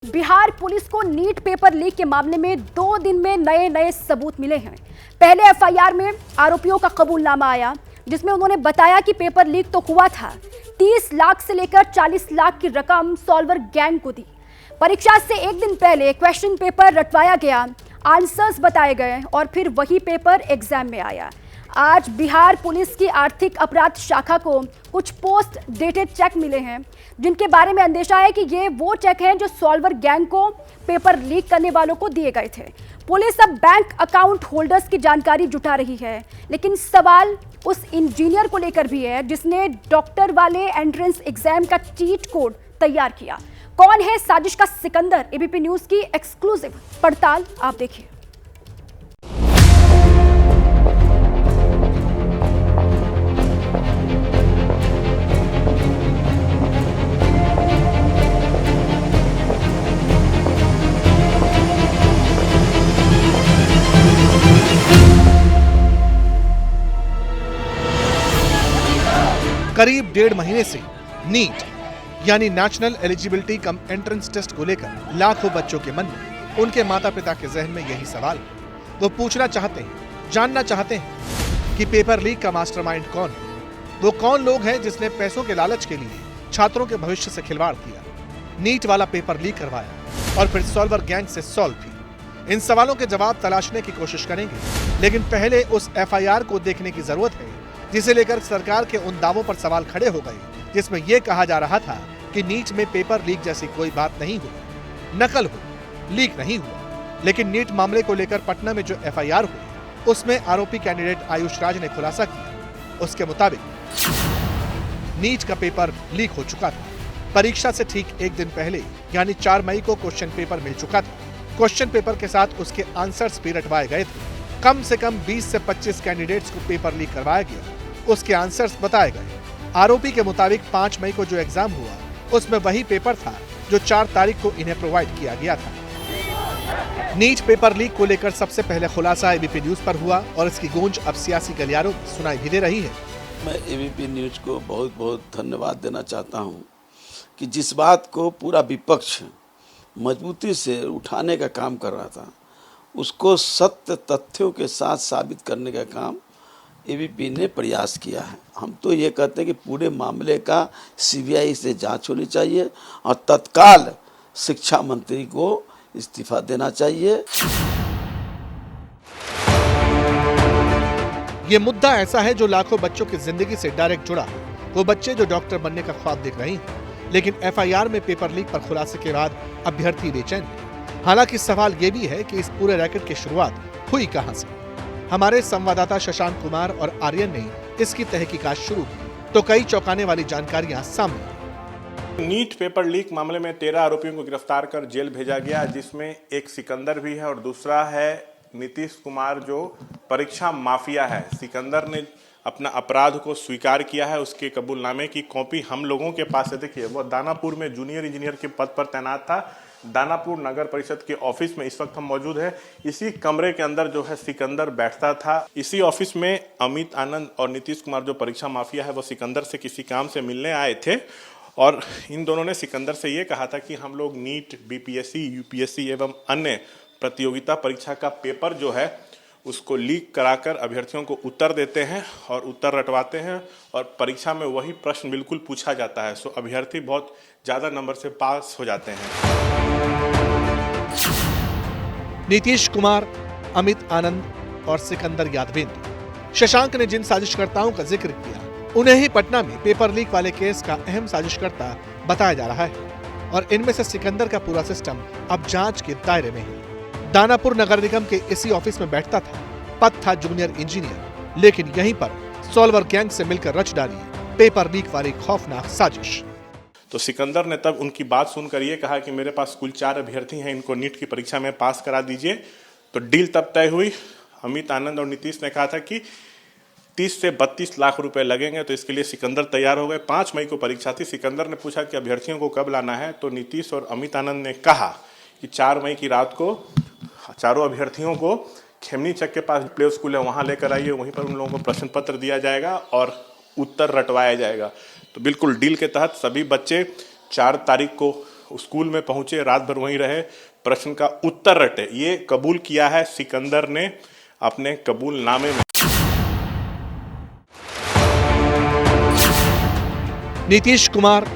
Bihar police को NEET paper leak के मामले में 2 दिन में नए सबूत मिले हैं। पहले एफआईआर में आरोपियों का कबूलनामा आया, जिसमें उन्होंने बताया कि पेपर लीक तो हुआ था। 30 लाख से लेकर 40 लाख की रकम सॉल्वर गैंग को दी। परीक्षा से एक दिन पहले क्वेश्चन पेपर रटवाया गया, आंसर्स बताए गए और फिर वही पेपर एग्जाम में आया। आज बिहार पुलिस की आर्थिक अपराध शाखा को कुछ पोस्ट डेटेड चेक मिले हैं, जिनके बारे में अंदेशा है कि ये वो चेक हैं जो सॉल्वर गैंग को पेपर लीक करने वालों को दिए गए थे। पुलिस अब बैंक अकाउंट होल्डर्स की जानकारी जुटा रही है, लेकिन सवाल उस इंजीनियर को लेकर भी है जिसने डॉक्टर वाले एंट्रेंस एग्जाम का चीट कोड तैयार किया। कौन है साजिश का सिकंदर? एबीपी न्यूज की एक्सक्लूसिव पड़ताल आप देखिए। करीब 1.5 महीने से नीट यानी national eligibility cum entrance test को लेकर लाखों बच्चों के मन में, उनके माता पिता के जहन में यही सवाल है। वो पूछना चाहते हैं, जानना चाहते हैं कि पेपर लीक का मास्टरमाइंड कौन है। वो कौन लोग हैं जिसने पैसों के लालच के लिए छात्रों के भविष्य से खिलवाड़ किया, नीट वाला पेपर लीक करवाया और फिर सॉल्वर गैंग से सॉल्व भी। इन सवालों के जवाब तलाशने की कोशिश करेंगे, लेकिन पहले उस एफआईआर को देखने की जरूरत है जिसे लेकर सरकार के उन दावों पर सवाल खड़े हो गए, जिसमें यह कहा जा रहा था कि नीट में पेपर लीक जैसी कोई बात नहीं हुई, नकल हुई, लीक नहीं हुआ। लेकिन नीट मामले को लेकर पटना में जो एफआईआर हुई, उसमें आरोपी कैंडिडेट आयुष राज ने खुलासा किया। उसके मुताबिक नीट का पेपर लीक हो चुका था। परीक्षा से ठीक एक दिन पहले यानी 4 मई को क्वेश्चन पेपर मिल चुका था। क्वेश्चन पेपर के साथ उसके आंसर्स भी रटवाए गए थे। कम से कम 20 से 25 कैंडिडेट्स को पेपर लीक करवाया गया, उसके आंसर्स बताए गए। आरोपी के मुताबिक 5 मई को जो एग्जाम हुआ, उसमें वही पेपर था जो 4 तारीख को इन्हें प्रोवाइड किया गया था। नीट पेपर लीक को लेकर सबसे पहले खुलासा एबीपी न्यूज पर हुआ और इसकी गूंज अब सियासी गलियारों में सुनाई भी दे रही है। मैं एबीपी न्यूज को बहुत बहुत धन्यवाद देना चाहता हूं कि जिस बात को पूरा विपक्ष मजबूती से उठाने का काम कर रहा था, उसको सत्य तथ्यों के साथ साबित करने का काम एबीपी ने प्रयास किया है। हम तो ये कहते हैं कि पूरे मामले का सीबीआई से जांच होनी चाहिए और तत्काल शिक्षा मंत्री को इस्तीफा देना चाहिए। ये मुद्दा ऐसा है जो लाखों बच्चों की जिंदगी से डायरेक्ट जुड़ा है। वो बच्चे जो डॉक्टर बनने का ख्वाब देख रहे हैं, लेकिन एफआईआर में पेपर लीक पर खुलासे के बाद अभ्यर्थी बेचैन है। हालांकि सवाल ये भी है कि इस पूरे रैकेट की शुरुआत हुई कहां से। हमारे संवाददाता शशांक कुमार और आर्यन ने इसकी तहकीकात शुरू की तो कई चौंकाने वाली जानकारियां सामने आई। नीट पेपर लीक मामले में 13 आरोपियों को गिरफ्तार कर जेल भेजा गया, जिसमें एक सिकंदर भी है और दूसरा है नीतीश कुमार जो परीक्षा माफिया है। सिकंदर ने अपना अपराध को स्वीकार किया है। उसके कबूलनामे की कॉपी हम लोगों के पास है। देखिए, वो दानापुर में जूनियर इंजीनियर के पद पर तैनात था। दानापुर नगर परिषद के ऑफिस में इस वक्त हम मौजूद है। इसी कमरे के अंदर जो है सिकंदर बैठता था। इसी ऑफिस में अमित आनंद और नीतीश कुमार जो परीक्षा माफिया है, वो सिकंदर से किसी काम से मिलने आए थे और इन दोनों ने सिकंदर से ये कहा था कि हम लोग नीट, बीपीएससी, यूपीएससी एवं अन्य प्रतियोगिता परीक्षा का पेपर जो है उसको लीक कराकर अभ्यर्थियों को उत्तर देते हैं और उत्तर रटवाते हैं और परीक्षा में वही प्रश्न बिल्कुल पूछा जाता है। सो अभ्यर्थी बहुत ज़्यादा नंबर से पास हो जाते हैं। नीतीश कुमार, अमित आनंद और सिकंदर यादवेंद्र, शशांक ने जिन साजिशकर्ताओं का जिक्र किया, उन्हें ही पटना में पेपर लीक वाले केस का अहम साजिशकर्ता बताया जा रहा है और इनमें से सिकंदर का पूरा सिस्टम अब जांच के दायरे में है। दानापुर नगर निगम के इसी ऑफिस में बैठता था। पद था जूनियर इंजीनियर, लेकिन यहीं पर सॉल्वर गैंग से मिलकर रच डाली पेपर लीक वाली खौफनाक साजिश। तो सिकंदर ने तब उनकी बात सुनकर ये कहा कि मेरे पास कुल 4 अभ्यर्थी हैं, इनको नीट की परीक्षा में पास करा दीजिए। तो डील तब तय हुई। अमित आनंद और नीतीश ने कहा था कि 30 से 32 लाख रुपए लगेंगे, तो इसके लिए सिकंदर तैयार हो गए। 5 मई को परीक्षा थी। सिकंदर ने पूछा कि अभ्यर्थियों को कब लाना है, तो नीतीश और अमित आनंद ने कहा कि 4 मई की रात को चारों अभ्यर्थियों को खेमनी चक के पास प्ले स्कूल है, वहां लेकर आइए। वहीं पर उन लोगों को प्रश्न पत्र दिया जाएगा और उत्तर रटवाया जाएगा। तो बिल्कुल डील के तहत सभी बच्चे 4 तारीख को स्कूल में पहुंचे, रात भर वहीं रहे, प्रश्न का उत्तर रटे, ये कबूल किया है सिकंदर ने अपने कबूलनामे में। नीतीश कुमार,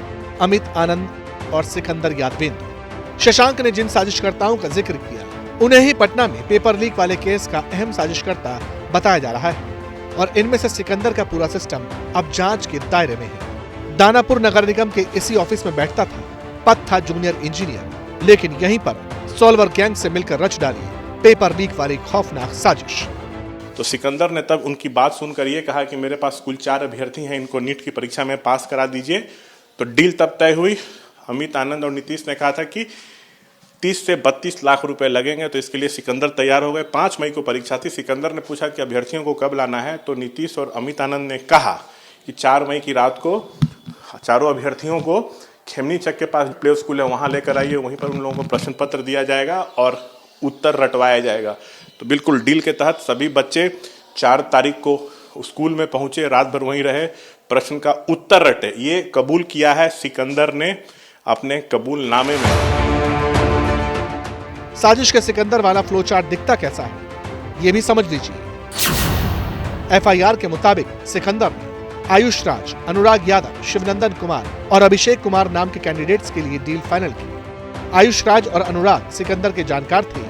अमित आनंद और सिकंदर यादवेंद्र, शशांक ने जिन साजिशकर्ताओं का जिक्र किया उन्हें ही पटना में पेपर लीक वाले केस का अहम साजिशकर्ता बताया जा रहा है और इनमें से सिकंदर का पूरा सिस्टम अब जांच के दायरे में है। दानापुर नगर निगम के इसी ऑफिस में बैठता था, पद था जूनियर इंजीनियर, लेकिन यहीं पर सॉल्वर गैंग से मिलकर रच डाली पेपर लीक वाली खौफनाक साजिश। तो सिकंदर ने तब उनकी बात सुनकर ये कहा कि मेरे पास कुल 4 अभ्यर्थी हैं, इनको नीट की परीक्षा में पास करा दीजिए। तो डील तब तय हुई। अमित आनंद और नीतीश ने कहा था कि 30 से 32 लाख रुपए लगेंगे, तो इसके लिए सिकंदर तैयार हो गए। 5 मई को परीक्षा थी। सिकंदर ने पूछा कि अभ्यर्थियों को कब लाना है, तो नीतीश और अमित आनंद ने कहा कि 4 मई की रात को चारों अभ्यर्थियों को खेमनी चक के पास प्ले स्कूल है, वहां लेकर आइए, वहीं पर उन लोगों को प्रश्न पत्र दिया जाएगा और उत्तर रटवाया जाएगा। तो बिल्कुल डील के तहत सभी बच्चे 4 तारीख को स्कूल में पहुंचे, रात भर वहीं रहे, प्रश्न का उत्तर रटे, ये कबूल किया है सिकंदर ने अपने कबूलनामे में। साजिश के सिकंदर वाला फ्लो चार्ट दिखता कैसा है, ये भी समझ लीजिए। एफआईआर के मुताबिक सिकंदर ने आयुष राज, अनुराग यादव, शिवनंदन कुमार और अभिषेक कुमार नाम के कैंडिडेट्स के लिए डील फाइनल की। आयुष राज और अनुराग सिकंदर के जानकार थे,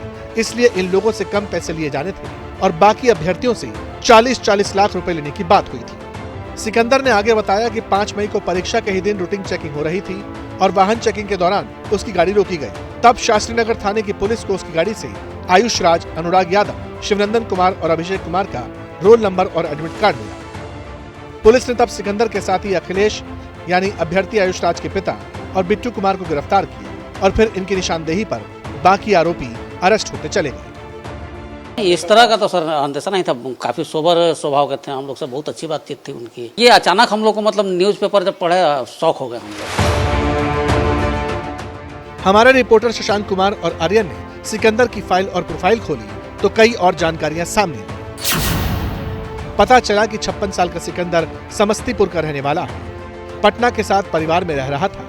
इसलिए इन लोगों से कम पैसे लिए जाने थे और बाकी अभ्यर्थियों से 40-40 लाख रुपए लेने की बात हुई थी। सिकंदर ने आगे बताया कि 5 मई को परीक्षा के ही दिन रूटीन चेकिंग हो रही थी और वाहन चेकिंग के दौरान उसकी गाड़ी रोकी गई। तब शास्त्री नगर थाने की पुलिस को उसकी गाड़ी से आयुष राज, अनुराग यादव, शिवनंदन कुमार और अभिषेक कुमार का रोल नंबर और एडमिट कार्ड मिला। पुलिस ने तब सिकंदर के साथी अखिलेश यानी अभ्यर्थी आयुष राज के पिता और बिट्टू कुमार को गिरफ्तार किया और फिर इनकी निशानदेही पर बाकी आरोपी अरेस्ट होते चले गए। इस तरह का तो सर अंदेशा नहीं था, काफी सोबर स्वभाव के थे, हम लोग से बहुत अच्छी बातचीत थी उनकी। ये अचानक हम लोग को मतलब न्यूज़पेपर जब पढ़े शौक हो गए हम लोग। हमारे रिपोर्टर शशांक कुमार और आर्यन ने सिकंदर की फाइल और प्रोफाइल खोली तो कई और जानकारियां सामने आई। पता चला कि 56 साल का सिकंदर समस्तीपुर का रहने वाला है। पटना के साथ परिवार में रह रहा था।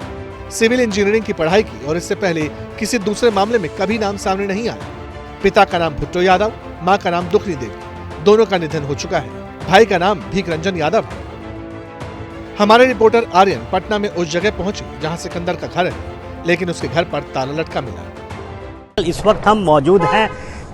सिविल इंजीनियरिंग की पढ़ाई की और इससे पहले किसी दूसरे मामले में कभी नाम सामने नहीं आया। पिता का नाम भुट्टो यादव, मां का नाम दुखनी देवी, दोनों का निधन हो चुका है। भाई का नाम भीख रंजन यादव है। हमारे रिपोर्टर आर्यन पटना में उस जगह पहुंचे जहां सिकंदर का घर है, लेकिन उसके घर पर ताला लटका मिला। इस वक्त हम मौजूद हैं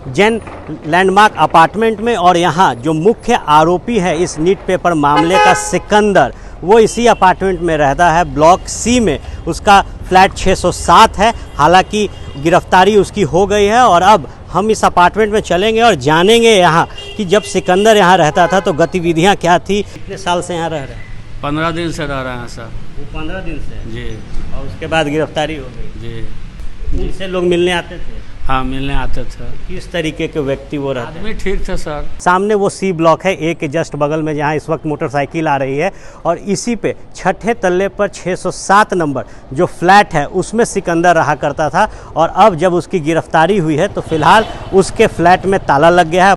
जैन लैंडमार्क अपार्टमेंट में और यहाँ जो मुख्य आरोपी है इस नीट पेपर मामले का सिकंदर, वो इसी अपार्टमेंट में रहता है, ब्लॉक सी में। उसका फ्लैट 607 है। हालांकि गिरफ्तारी उसकी हो गई है और अब हम इस अपार्टमेंट में चलेंगे और जानेंगे यहाँ कि जब सिकंदर यहाँ रहता था तो गतिविधियाँ क्या थी। कितने साल से यहाँ रह रहे हैं? 15 दिन से रह रहे हैं सर। वो 15 दिन से जी। और उसके बाद गिरफ्तारी हो गई। जी। जिससे लोग मिलने आते थे? हाँ, मिलने आते थे। किस तरीके के व्यक्ति वो रहते? आदमी ठीक थे सर। सामने वो सी ब्लॉक है, ए के जस्ट बगल में, जहाँ इस वक्त मोटरसाइकिल आ रही है और इसी पे 6ठे तल्ले पर 607 नंबर जो फ्लैट है उसमें सिकंदर रहा करता था। और अब जब उसकी गिरफ्तारी हुई है तो फिलहाल उसके फ्लैट में ताला लग गया है।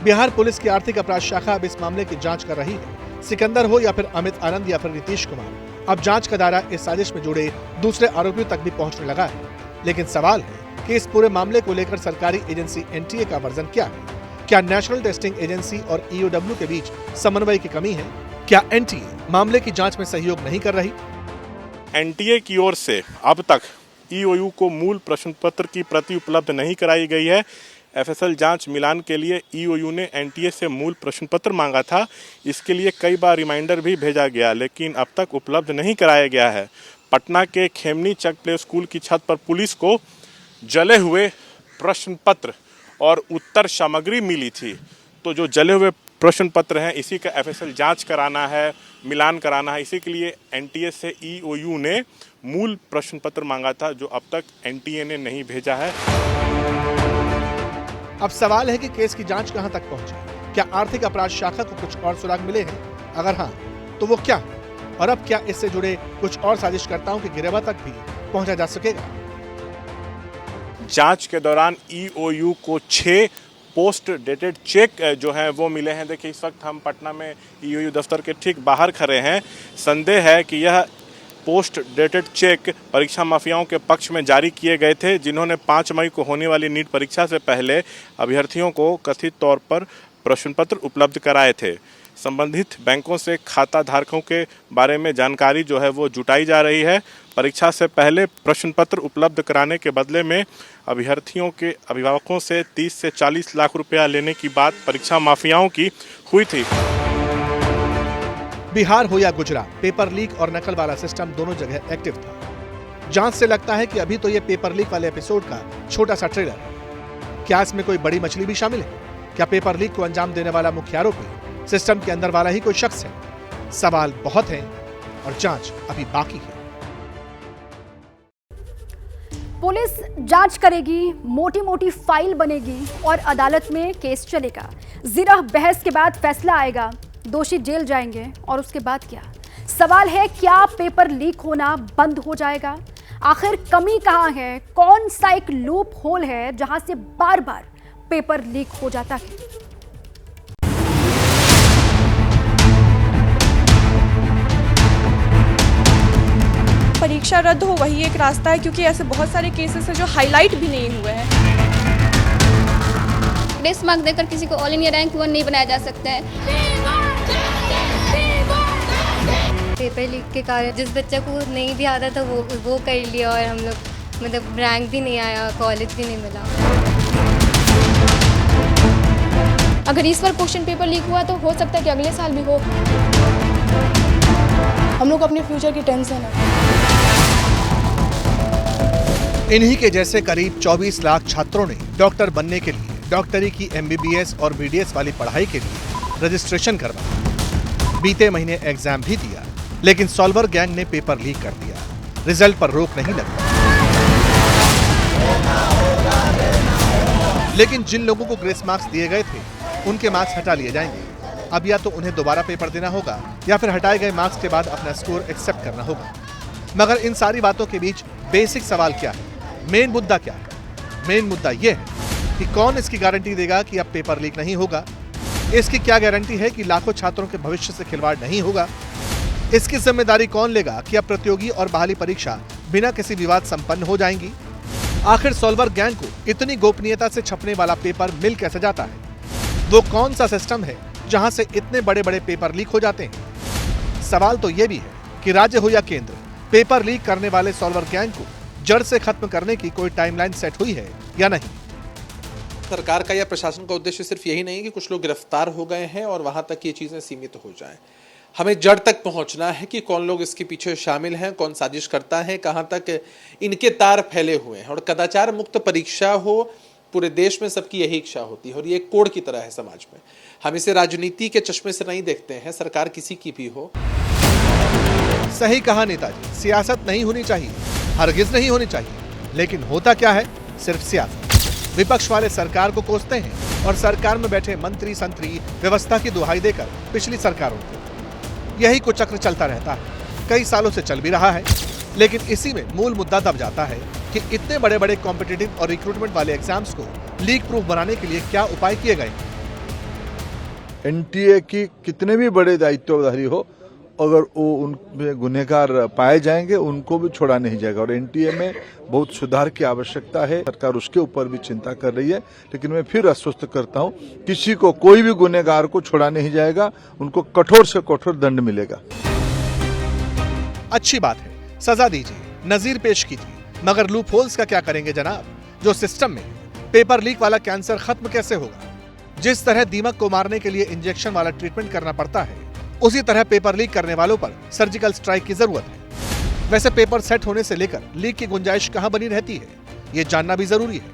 बिहार पुलिस की आर्थिक अपराध शाखा अब इस मामले की जांच कर रही है। सिकंदर हो या फिर अमित आनंद या फिर नीतीश कुमार, अब जांच का दायरा इस साजिश में जुड़े दूसरे आरोपियों तक भी पहुंचने लगा है। लेकिन सवाल है कि इस पूरे मामले को लेकर सरकारी एजेंसी एनटीए का वर्जन क्या है? क्या नेशनल टेस्टिंग एजेंसी और ईओडब्ल्यू के बीच समन्वय की कमी है? क्या एनटीए मामले की जांच में सहयोग नहीं कर रही? एनटीए की ओर से अब तक ईओयू को मूल प्रश्न पत्र की प्रति उपलब्ध नहीं कराई गई है। एफएसएल जांच मिलान के लिए ईओयू ने एनटीए से मूल प्रश्न पत्र मांगा था। इसके लिए कई बार रिमाइंडर भी भेजा गया, लेकिन अब तक उपलब्ध नहीं कराया गया है। पटना के खेमनी चक प्ले स्कूल की छत पर पुलिस को जले हुए प्रश्न पत्र और उत्तर सामग्री मिली थी। तो जो जले हुए प्रश्न पत्र हैं, इसी का एफएसएल जांच कराना है, मिलान कराना है। इसी के लिए एनटीए से ईओयू ने मूल प्रश्न पत्र मांगा था, जो अब तक एनटीए ने नहीं भेजा है। अब सवाल है कि केस की जांच कहां तक पहुंची? क्या आर्थिक अपराध शाखा को कुछ और सुराग मिले हैं? अगर हाँ, तो वो क्या? और अब क्या इससे जुड़े कुछ और साजिशकर्ताओं की गिरफ्तारी तक भी पहुंचा जा सकेगा? जांच के दौरान ईओयू को 6 पोस्ट डेटेड चेक जो हैं वो मिले हैं। देखिए इस वक्त हम पटना में ईओयू दफ्तर के ठीक बाहर खड़े हैं। संदेह है कि यह पोस्ट डेटेड चेक परीक्षा माफियाओं के पक्ष में जारी किए गए थे, जिन्होंने 5 मई को होने वाली नीट परीक्षा से पहले अभ्यर्थियों को कथित तौर पर प्रश्न पत्र उपलब्ध कराए थे। संबंधित बैंकों से खाता धारकों के बारे में जानकारी जो है वो जुटाई जा रही है। परीक्षा से पहले प्रश्न पत्र उपलब्ध कराने के बदले में अभ्यर्थियों के अभिभावकों से 30 से 40 लाख रुपया लेने की बात परीक्षा माफियाओं की हुई थी। बिहार हो या गुजरात, पेपर लीक और नकल वाला सिस्टम दोनों जगह एक्टिव था। जांच से लगता है कि अभी तो ये पेपर लीक वाले एपिसोड का छोटा सा ट्रेलर है। क्या इसमें कोई बड़ी मछली भी शामिल है? क्या पेपर लीक को अंजाम देने वाला मुख्य आरोपी सिस्टम के अंदर वाला ही कोई शख्स है? सवाल बहुत हैं और जांच अभी बाकी है। पुलिस जांच करेगी, मोटी मोटी फाइल बनेगी और अदालत में केस चलेगा। जिरह बहस के बाद फैसला आएगा, दोषी जेल जाएंगे और उसके बाद क्या? सवाल है, क्या पेपर लीक होना बंद हो जाएगा? आखिर कमी कहां है? कौन सा एक लूप होल है जहां से बार बार पेपर लीक हो जाता है? परीक्षा रद्द हो वही एक रास्ता है, क्योंकि ऐसे बहुत सारे केसेस हैं जो हाईलाइट भी नहीं हुए हैं। ग्रेस मार्क देकर किसी को ऑल इंडिया रैंक 1 नहीं बनाया जा सकता है। पेपर लीक के कारण जिस बच्चे को नहीं भी आता था वो कर लिया और हम लोग मतलब रैंक भी नहीं आया, कॉलेज भी नहीं मिला। अगर इस बार क्वेश्चन पेपर लीक हुआ तो हो सकता है कि अगले साल भी हो। हम लोग अपने फ्यूचर की टेंशन है। इन्हीं के जैसे करीब 24 लाख छात्रों ने डॉक्टर बनने के लिए डॉक्टरी की MBBS और BDS वाली पढ़ाई के लिए रजिस्ट्रेशन करवाया। बीते महीने एग्जाम भी दिया, लेकिन सॉल्वर गैंग ने पेपर लीक कर दिया। रिजल्ट पर रोक नहीं लगी। लेकिन जिन लोगों को ग्रेस मार्क्स दिए गए थे, उनके मार्क्स हटा लिए जाएंगे। अब या तो उन्हें दोबारा पेपर देना होगा या फिर हटाए गए मार्क्स के बाद अपना स्कोर एक्सेप्ट करना होगा। मगर इन सारी बातों के बीच बेसिक सवाल क्या है? मेन मुद्दा क्या है? मेन मुद्दा यह है कि कौन इसकी गारंटी देगा कि अब पेपर लीक नहीं होगा? इसकी क्या गारंटी है कि लाखों छात्रों के भविष्य से खिलवाड़ नहीं होगा? इसकी जिम्मेदारी कौन लेगा कि अब प्रतियोगी और बहाली परीक्षा बिना किसी विवाद संपन्न हो जाएंगी? आखिर सॉल्वर गैंग को इतनी गोपनीयता से छपने वाला पेपर मिल कैसे जाता है? वो कौन सा सिस्टम है जहां से इतने बड़े बड़े पेपर लीक हो जाते हैं? सवाल तो यह भी है कि राज्य हो या केंद्र, पेपर लीक करने वाले सॉल्वर गैंग को जड़ से खत्म करने की कोई टाइमलाइन सेट हुई है या नहीं? सरकार का या प्रशासन का उद्देश्य सिर्फ यही नहीं कि कुछ लोग गिरफ्तार हो गए हैं और वहां तक ये चीजें सीमित हो जाएं। हमें जड़ तक पहुंचना है कि कौन लोग इसके पीछे शामिल हैं, कौन साजिश करता है, कहां तक इनके तार फैले हुए हैं। और कदाचार मुक्त परीक्षा हो, पूरे देश में सबकी यही इच्छा होती है और ये एक कोड की तरह है समाज में। हम इसे राजनीति के चश्मे से नहीं देखते हैं, सरकार किसी की भी हो। सही कहा नेताजी, सियासत नहीं होनी चाहिए, हरगिज नहीं होनी चाहिए। लेकिन होता क्या है? सिर्फ सियासत। विपक्ष वाले सरकार को कोसते हैं और सरकार में बैठे मंत्री संतरी व्यवस्था की दुहाई देकर पिछली सरकारों को। यही कुचक्र चलता रहता है, कई सालों से चल भी रहा है। लेकिन इसी में मूल मुद्दा दब जाता है कि इतने बड़े बड़े कॉम्पिटिटिव और रिक्रूटमेंट वाले एग्जाम्स को लीक प्रूफ बनाने के लिए क्या उपाय किए गए? NTA की कितने भी बड़े दायित्वधारी हो, अगर वो उनमें गुनहगार पाए जाएंगे उनको भी छोड़ा नहीं जाएगा। और NTA में बहुत सुधार की आवश्यकता है, सरकार उसके ऊपर भी चिंता कर रही है। लेकिन मैं फिर आश्वस्त करता हूं, किसी को, कोई भी गुनहगार को छोड़ा नहीं जाएगा, उनको कठोर से कठोर दंड मिलेगा। अच्छी बात है, सजा दीजिए, नजीर पेश कीजिए, मगर लूप होल्स का क्या करेंगे जनाब? जो सिस्टम में पेपर लीक वाला कैंसर खत्म कैसे होगा? जिस तरह दीमक को मारने के लिए इंजेक्शन वाला ट्रीटमेंट करना पड़ता है, उसी तरह पेपर लीक करने वालों पर सर्जिकल स्ट्राइक की जरूरत है। वैसे पेपर सेट होने से लेकर लीक की गुंजाइश कहां बनी रहती है, ये जानना भी जरूरी है।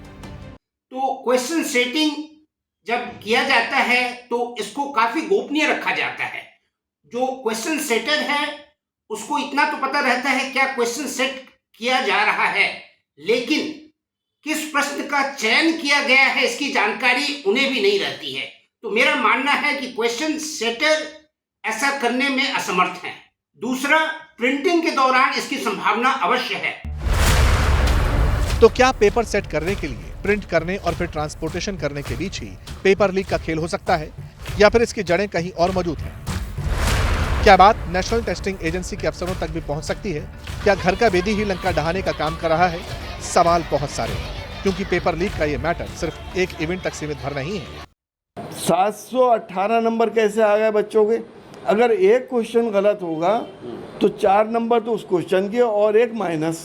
तो क्वेश्चन सेटिंग जब किया जाता है तो इसको काफी गोपनीय रखा जाता है। जो क्वेश्चन सेटर है उसको इतना तो पता रहता है क्या क्वेश्चन सेट किया जा रहा है, लेकिन किस प्रश्न का चयन किया गया है इसकी जानकारी उन्हें भी नहीं रहती है। तो मेरा मानना है कि क्वेश्चन सेटर ऐसा करने में असमर्थ हैं। दूसरा, प्रिंटिंग के दौरान इसकी संभावना अवश्य है। तो क्या पेपर सेट करने के लिए प्रिंट करने और फिर ट्रांसपोर्टेशन करने के बीच ही पेपर लीक का खेल हो सकता है, या फिर इसकी जड़ें कहीं और मौजूद हैं? क्या बात नेशनल टेस्टिंग एजेंसी के अफसरों तक भी पहुंच सकती है? क्या घर का बेदी ही लंका ढहाने का काम कर रहा है? सवाल बहुत सारे हैं, क्योंकि पेपर लीक का ये मैटर सिर्फ एक इवेंट तक सीमित भर नहीं है। 718 नंबर कैसे आ गए बच्चों के? अगर एक क्वेश्चन गलत होगा तो 4 नंबर तो उस क्वेश्चन के और एक माइनस,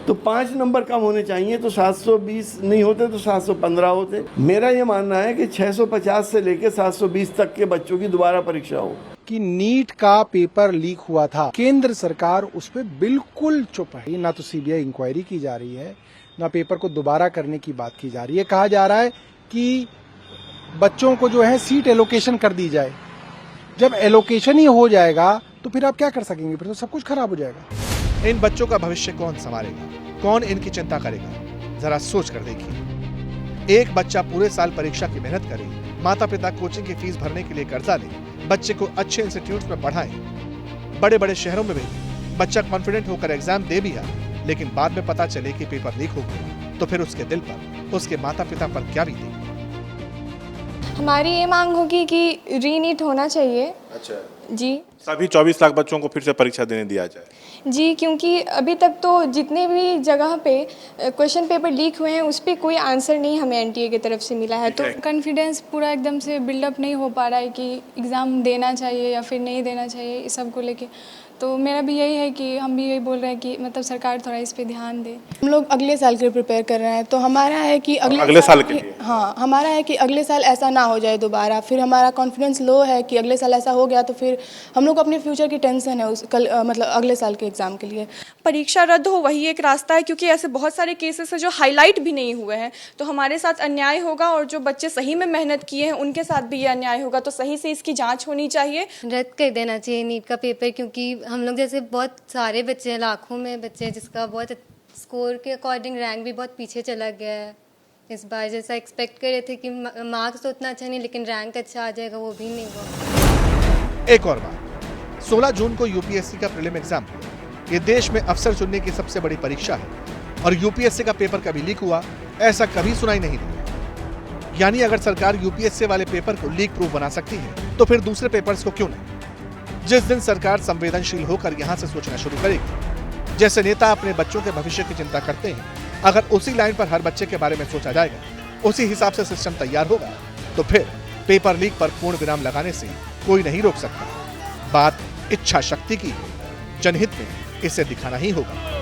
तो 5 नंबर कम होने चाहिए। तो 720 नहीं होते तो 715 होते। मेरा ये मानना है कि 650 से लेकर 720 तक के बच्चों की दोबारा परीक्षा हो। कि नीट का पेपर लीक हुआ था, केंद्र सरकार उस पर बिल्कुल चुप है। ना तो सीबीआई इंक्वायरी की जा रही है, ना पेपर को दोबारा करने की बात की जा रही है। कहा जा रहा है कि बच्चों को जो है सीट एलोकेशन कर दी जाए। जब एलोकेशन ही हो जाएगा तो फिर आप क्या कर सकेंगे? फिर तो सब कुछ खराब हो जाएगा। इन बच्चों का भविष्य कौन संभालेगा? कौन इनकी चिंता करेगा? जरा सोच कर देखिए। एक बच्चा पूरे साल परीक्षा की मेहनत करे, माता पिता कोचिंग की फीस भरने के लिए कर्जा ले, बच्चे को अच्छे इंस्टीट्यूट में पढ़ाएं, बड़े बड़े शहरों में भेजें, बच्चा कॉन्फिडेंट होकर एग्जाम दे भी आए, लेकिन बाद में पता चले कि पेपर लीक हो गया, तो फिर उसके दिल पर, उसके माता पिता पर क्या बीतेगी? हमारी ये मांग होगी कि रीनीट होना चाहिए। अच्छा जी, सभी 24 लाख बच्चों को फिर से परीक्षा देने दिया जाए। जी, क्योंकि अभी तक तो जितने भी जगह पे क्वेश्चन पेपर लीक हुए हैं उस पर कोई आंसर नहीं हमें एनटीए की तरफ से मिला है। तो कॉन्फिडेंस पूरा एकदम से बिल्डअप नहीं हो पा रहा है कि एग्ज़ाम देना चाहिए या फिर नहीं देना चाहिए, इस सब को लेके। तो मेरा भी यही है कि हम भी यही बोल रहे हैं कि मतलब सरकार थोड़ा इस पे ध्यान दे। हम लोग अगले साल के लिए प्रिपेयर कर रहे हैं, तो हमारा है कि अगले साल के लिए, हाँ, हमारा है कि अगले साल ऐसा ना हो जाए दोबारा। फिर हमारा कॉन्फिडेंस लो है कि अगले साल ऐसा हो गया तो फिर हम लोग को अपने फ्यूचर की टेंशन है मतलब अगले साल के एग्ज़ाम के लिए। परीक्षा रद्द हो वही एक रास्ता है, क्योंकि ऐसे बहुत सारे केसेस हैं जो हाईलाइट भी नहीं हुए हैं। तो हमारे साथ अन्याय होगा और जो बच्चे सही में मेहनत किए हैं उनके साथ भी ये अन्याय होगा। तो सही से इसकी जाँच होनी चाहिए। रद्द कर देना चाहिए नीट का पेपर, क्योंकि हम लोग जैसे बहुत सारे बच्चे हैं, लाखों में बच्चे हैं जिसका बहुत स्कोर के अकॉर्डिंग रैंक भी बहुत पीछे चला गया है। इस बार जैसा एक्सपेक्ट कर रहे थे कि मार्क्स तो उतना अच्छा नहीं लेकिन रैंक अच्छा आ जाएगा, वो भी नहीं हुआ। एक और बात, 16 जून को यूपीएससी का प्रीलिम एग्जाम है। ये देश में अफसर चुनने की सबसे बड़ी परीक्षा है और यूपीएससी का पेपर कभी लीक हुआ ऐसा कभी सुनाई नहीं दिया। यानी अगर सरकार यूपीएससी वाले पेपर को लीक प्रूफ बना सकती है तो फिर दूसरे पेपर्स को क्यों नहीं? जिस दिन सरकार संवेदनशील होकर यहां से सोचना शुरू करेगी, जैसे नेता अपने बच्चों के भविष्य की चिंता करते हैं, अगर उसी लाइन पर हर बच्चे के बारे में सोचा जाएगा, उसी हिसाब से सिस्टम तैयार होगा, तो फिर पेपर लीक पर पूर्ण विराम लगाने से कोई नहीं रोक सकता। बात इच्छा शक्ति की है, जनहित में इसे दिखाना ही होगा।